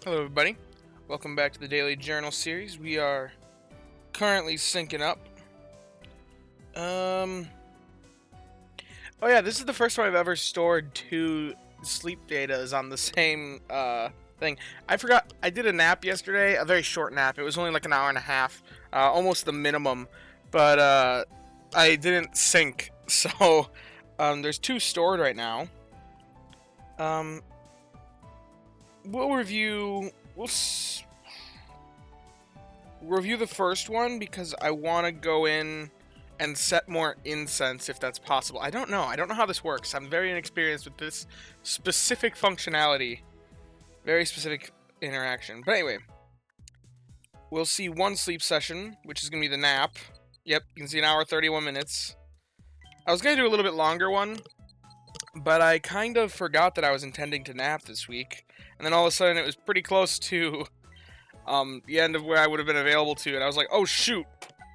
Hello everybody, welcome back to the Daily Journal series. We are currently syncing up. Oh yeah, this is the first time I've ever stored two sleep datas on the same thing. I forgot, I did a nap yesterday, a very short nap. It was only like an hour and a half, almost the minimum, but I didn't sync, so there's two stored right now. We'll review the first one because I want to go in and set more incense if that's possible. I don't know how this works. I'm very inexperienced with this specific functionality. Very specific interaction. But anyway, we'll see one sleep session, which is going to be the nap. Yep, you can see an hour 31 minutes. I was going to do a little bit longer one, but I kind of forgot that I was intending to nap this week. And then all of a sudden it was pretty close to the end of where I would have been available to, and I was like, oh shoot,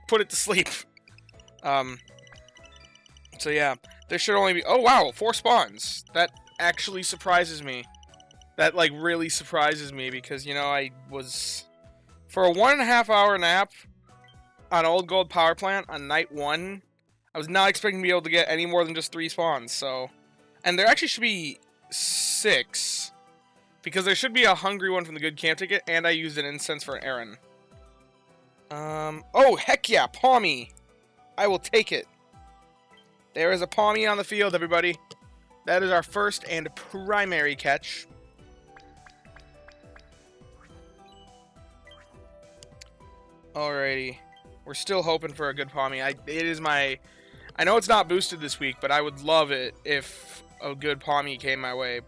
put it to sleep. So yeah, there should only be, oh wow, 4 spawns. That actually surprises me. That like really surprises me because, you know, I was, for a 1.5 hour nap on Old Gold Power Plant on night 1, I was not expecting to be able to get any more than just 3 spawns, so, and there actually should be 6. Because there should be a hungry one from the good camp ticket, and I used an incense for an Aaron. Oh, heck yeah, Palmy! I will take it. There is a Palmy on the field, everybody. That is our first and primary catch. Alrighty. We're still hoping for a good Palmy. I know it's not boosted this week, but I would love it if a good Palmy came my way.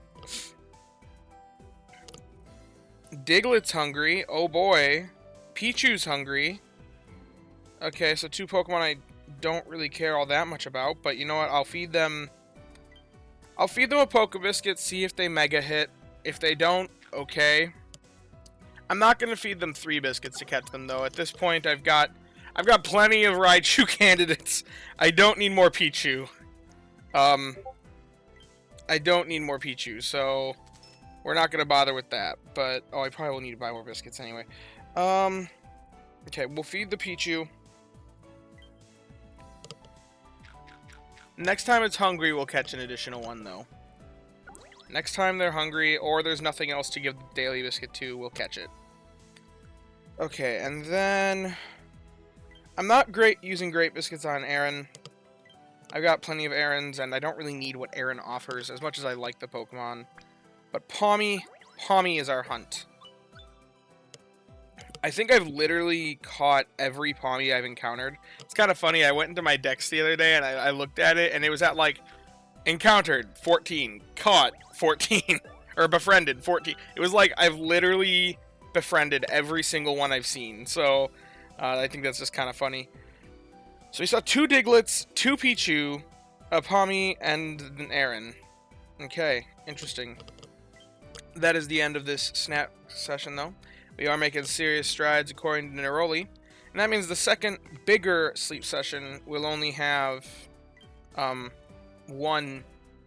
Diglett's hungry. Oh boy. Pichu's hungry. Okay, so 2 Pokemon I don't really care all that much about, but you know what? I'll feed them a Pokebiscuit, see if they Mega Hit. If they don't, okay. I'm not gonna feed them 3 biscuits to catch them though. At this point I've got plenty of Raichu candidates. I don't need more Pichu. I don't need more Pichu, so we're not going to bother with that, but, oh, I probably will need to buy more biscuits anyway. Okay, we'll feed the Pichu. Next time it's hungry, we'll catch an additional one, though. Next time they're hungry, or there's nothing else to give the daily biscuit to, we'll catch it. Okay, and then, I'm not great using great biscuits on Aaron. I've got plenty of Aarons, and I don't really need what Aaron offers, as much as I like the Pokemon. But Palmy is our hunt. I think I've literally caught every Palmy I've encountered. It's kind of funny, I went into my decks the other day and I looked at it and it was at like, encountered 14, caught 14, or befriended 14. It was like I've literally befriended every single one I've seen. So, I think that's just kind of funny. So we saw 2 Digletts, 2 Pichu, a Palmy, and an Aaron. Okay, interesting. That is the end of this snap session, though. We are making serious strides according to Neroli. And that means the second bigger sleep session will only have one.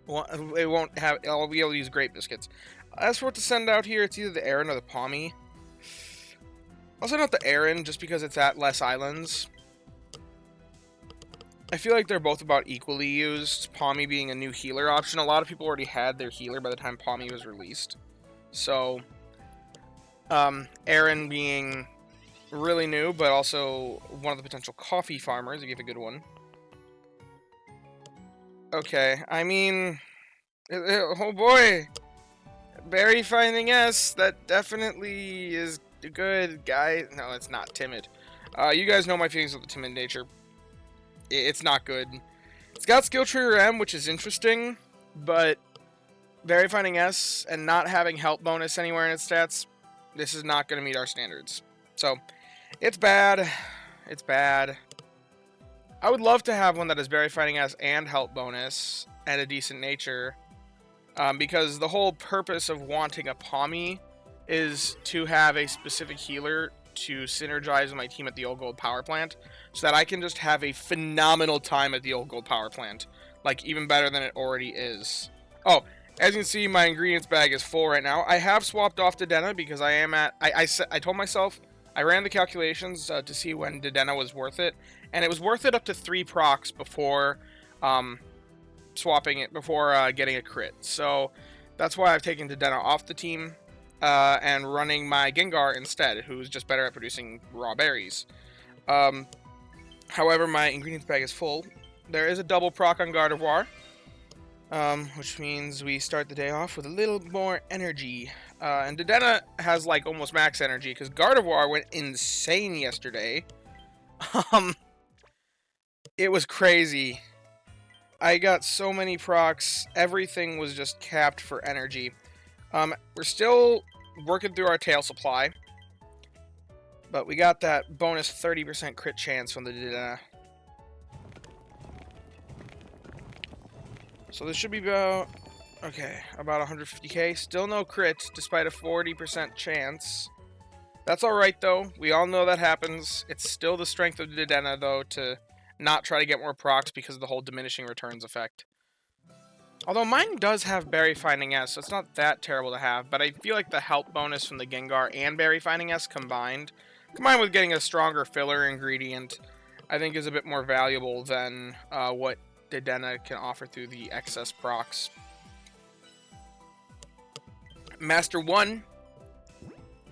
It won't have. I'll be able to use Great Biscuits. As for what to send out here, it's either the Aaron or the Palmy. I'll send out the Aaron just because it's at less islands. I feel like they're both about equally used. Palmy being a new healer option. A lot of people already had their healer by the time Palmy was released. So, Aaron being really new, but also one of the potential coffee farmers, to give a good one. Okay, I mean, oh boy, Berry Finding S, that definitely is a good guy. No, it's not timid. You guys know my feelings with the timid nature. It's not good. It's got Skill Trigger M, which is interesting, but Berry Finding S and not having Help bonus anywhere in its stats, this is not going to meet our standards. So, it's bad. It's bad. I would love to have one that has Berry Finding S and Help bonus and a decent nature, because the whole purpose of wanting a Palmy is to have a specific healer to synergize with my team at the Old Gold Power Plant, so that I can just have a phenomenal time at the Old Gold Power Plant. Like, even better than it already is. Oh, As you can see, my ingredients bag is full right now. I have swapped off Dedenne because I am at... I told myself, I ran the calculations to see when Dedenne was worth it, and it was worth it up to 3 procs before swapping it, before getting a crit. So that's why I've taken Dedenne off the team and running my Gengar instead, who's just better at producing raw berries. However, my ingredients bag is full. There is a double proc on Gardevoir. Which means we start the day off with a little more energy. And Dedenne has like almost max energy because Gardevoir went insane yesterday. It was crazy. I got so many procs. Everything was just capped for energy. We're still working through our tail supply, but we got that bonus 30% crit chance from the Dedenne. So this should be about, okay, about 150k. Still no crit, despite a 40% chance. That's alright, though. We all know that happens. It's still the strength of Dedenne, though, to not try to get more procs because of the whole diminishing returns effect. Although mine does have Berry Finding S, so it's not that terrible to have. But I feel like the health bonus from the Gengar and Berry Finding S combined with getting a stronger filler ingredient, I think is a bit more valuable than what Dedenne can offer through the excess procs. Master 1.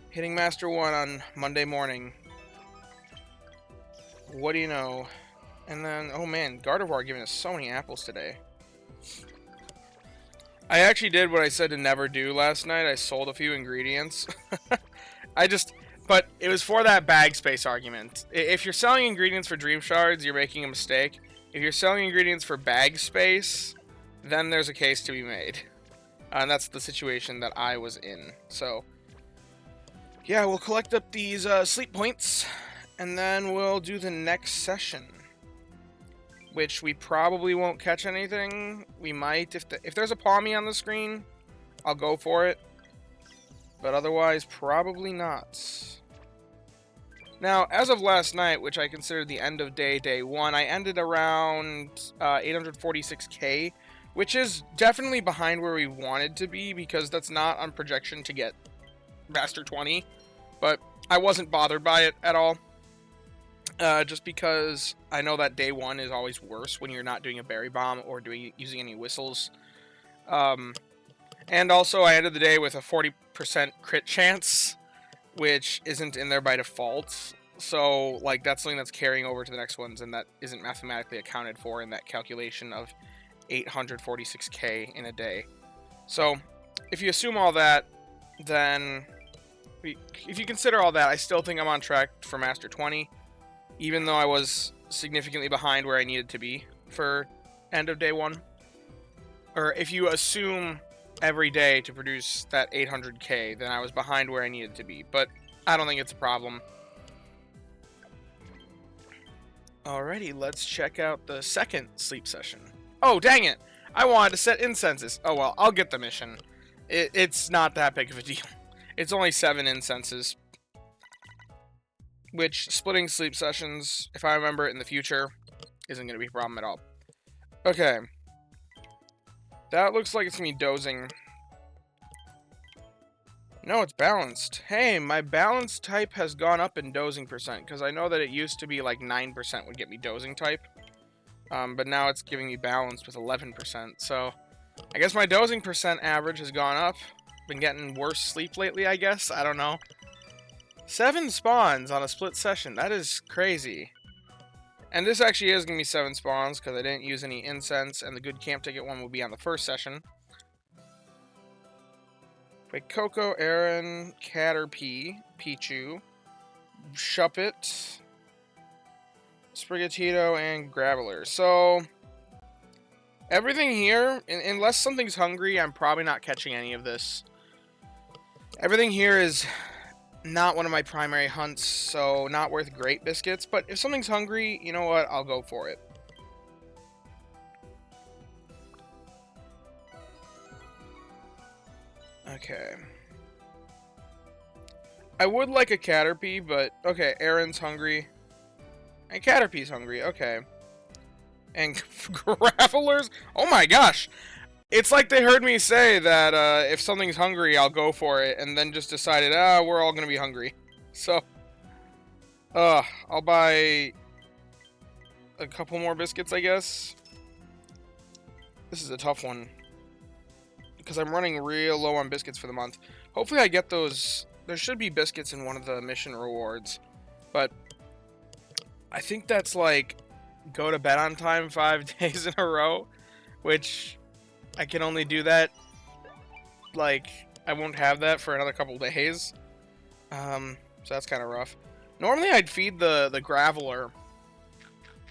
Hitting Master 1 on Monday morning. What do you know? And then, oh man, Gardevoir giving us so many apples today. I actually did what I said to never do last night. I sold a few ingredients. But it was for that bag space argument. If you're selling ingredients for Dream Shards, you're making a mistake. If you're selling ingredients for bag space, then there's a case to be made. And that's the situation that I was in. So, yeah, we'll collect up these sleep points, and then we'll do the next session. Which we probably won't catch anything. We might. If there's a Palmy on the screen, I'll go for it. But otherwise, probably not. Now, as of last night, which I consider the end of day 1, I ended around 846k, which is definitely behind where we wanted to be, because that's not on projection to get Master 20, but I wasn't bothered by it at all, just because I know that day 1 is always worse when you're not doing a Berry Bomb or using any whistles. And also, I ended the day with a 40% crit chance, which isn't in there by default. So, like, that's something that's carrying over to the next ones, and that isn't mathematically accounted for in that calculation of 846k in a day. So, if you assume all that, then... if you consider all that, I still think I'm on track for Master 20, even though I was significantly behind where I needed to be for end of day 1. Or if you assume every day to produce that 800k, then I was behind where I needed to be. But I don't think it's a problem. Alrighty, let's check out the second sleep session. Oh, dang it! I wanted to set incenses. Oh well, I'll get the mission. It's not that big of a deal. It's only 7 incenses. Which, splitting sleep sessions, if I remember it in the future, isn't going to be a problem at all. Okay. That looks like it's going to be dozing. No, it's balanced. Hey, my balance type has gone up in dozing percent, because I know that it used to be like 9% would get me dozing type. But now it's giving me balanced with 11%, so I guess my dozing percent average has gone up. Been getting worse sleep lately, I guess. I don't know. 7 spawns on a split session. That is crazy. And this actually is going to be 7 spawns, because I didn't use any incense, and the good camp ticket one will be on the first session. Wait, Coco, Aaron, Caterpie, Pichu, Shuppet, Sprigatito, and Graveler. So, everything here, unless something's hungry, I'm probably not catching any of this. Everything here is not one of my primary hunts, so not worth great biscuits. But if something's hungry, you know what? I'll go for it. Okay. I would like a Caterpie, but okay, Aaron's hungry. And Caterpie's hungry, okay. And Gravelers? Oh my gosh! It's like they heard me say that if something's hungry, I'll go for it, and then just decided, we're all gonna be hungry. So, I'll buy a couple more biscuits, I guess. This is a tough one because I'm running real low on biscuits for the month. Hopefully I get those. There should be biscuits in one of the mission rewards, but I think that's like go to bed on time 5 days in a row, which I can only do that, like, I won't have that for another couple days. So that's kind of rough. Normally I'd feed the Graveler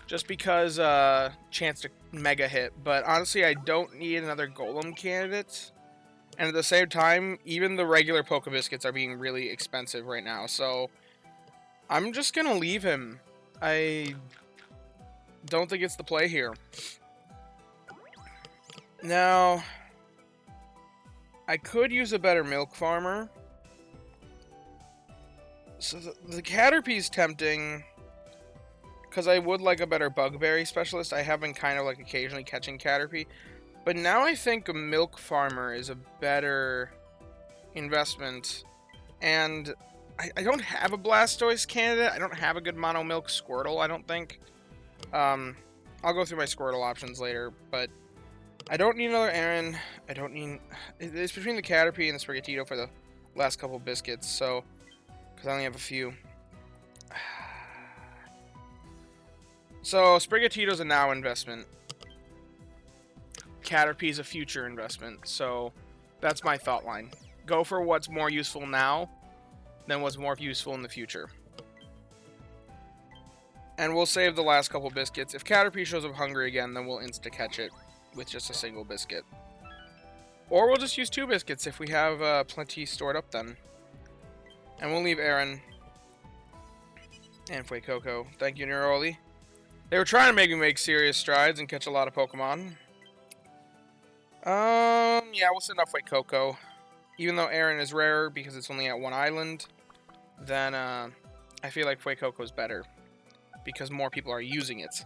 just because chance to mega hit, but honestly I don't need another Golem candidate. And at the same time, even the regular Poke Biscuits are being really expensive right now, so I'm just gonna leave him. I don't think it's the play here. Now, I could use a better milk farmer. So the Caterpie's tempting, because I would like a better Bugberry specialist. I have been kind of like occasionally catching Caterpie. But now I think a milk farmer is a better investment. And I don't have a Blastoise candidate. I don't have a good mono milk Squirtle, I don't think. I'll go through my Squirtle options later, but I don't need another Aaron. I don't need... It's between the Caterpie and the Sprigatito for the last couple biscuits, so... Because I only have a few. So, Sprigatito's a now investment. Caterpie's a future investment, so that's my thought line. Go for what's more useful now than what's more useful in the future. And we'll save the last couple biscuits. If Caterpie shows up hungry again, then we'll insta-catch it with just a single biscuit. Or we'll just use 2 biscuits if we have plenty stored up then. And we'll leave Aaron and Fuecoco. Thank you, Neroli. They were trying to make me make serious strides and catch a lot of Pokemon. Yeah, we'll send off Fuecoco. Even though Aaron is rarer because it's only at 1 island, then I feel like Fuecoco is better because more people are using it.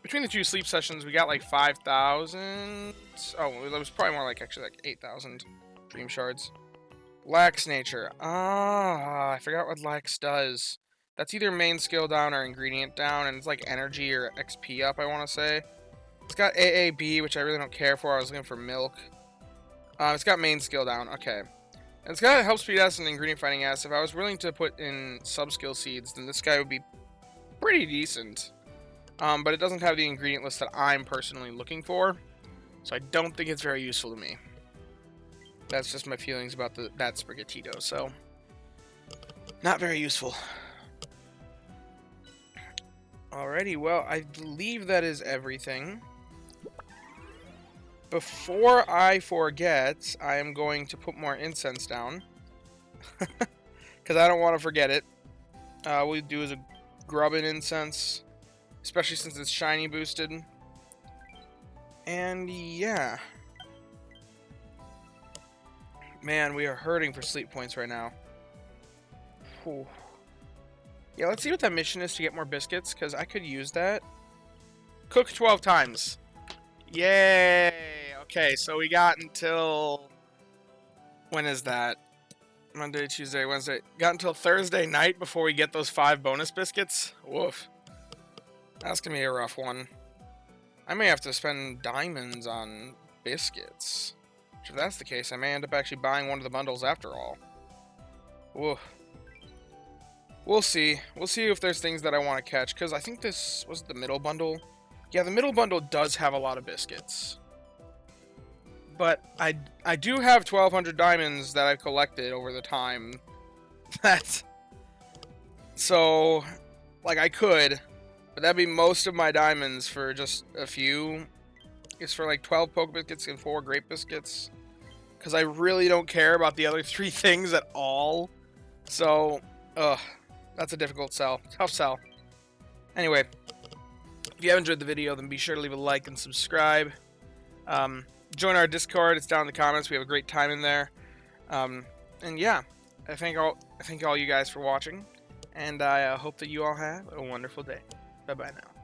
Between the 2 sleep sessions, we got like 5,000. Oh, it was probably more like actually like 8,000 Dream Shards. Lax Nature. I forgot what Lax does. That's either main skill down or ingredient down, and it's like energy or XP up, I want to say. It's got AAB, which I really don't care for. I was looking for milk. It's got main skill down. Okay. And it's got help speed S and ingredient fighting S. If I was willing to put in sub-skill seeds, then this guy would be pretty decent. But it doesn't have the ingredient list that I'm personally looking for. So I don't think it's very useful to me. That's just my feelings about that Sprigatito. So, not very useful. Alrighty, well, I believe that is everything. Before I forget, I am going to put more incense down. Because I don't want to forget it. What we do is a grubbin incense. Especially since it's shiny boosted. And yeah. Man, we are hurting for sleep points right now. Whew. Yeah, let's see what that mission is to get more biscuits, because I could use that. Cook 12 times. Yay! Okay, so we got until... When is that? Monday, Tuesday, Wednesday. Got until Thursday night before we get those 5 bonus biscuits. Woof. That's gonna be a rough one. I may have to spend diamonds on biscuits. Which, if that's the case, I may end up actually buying one of the bundles after all. Woof. We'll see. We'll see if there's things that I want to catch, because I think this was the middle bundle. Yeah, the middle bundle does have a lot of biscuits. But I do have 1,200 diamonds that I've collected over the time. So, like, I could, but that'd be most of my diamonds for just a few. It's for like 12 Poke Biscuits and 4 Grape Biscuits. Because I really don't care about the other 3 things at all. So, that's a difficult sell. Tough sell. Anyway, if you have enjoyed the video, then be sure to leave a like and subscribe. Join our Discord. It's down in the comments. We have a great time in there. And yeah, I thank all you guys for watching. And I hope that you all have a wonderful day. Bye-bye now.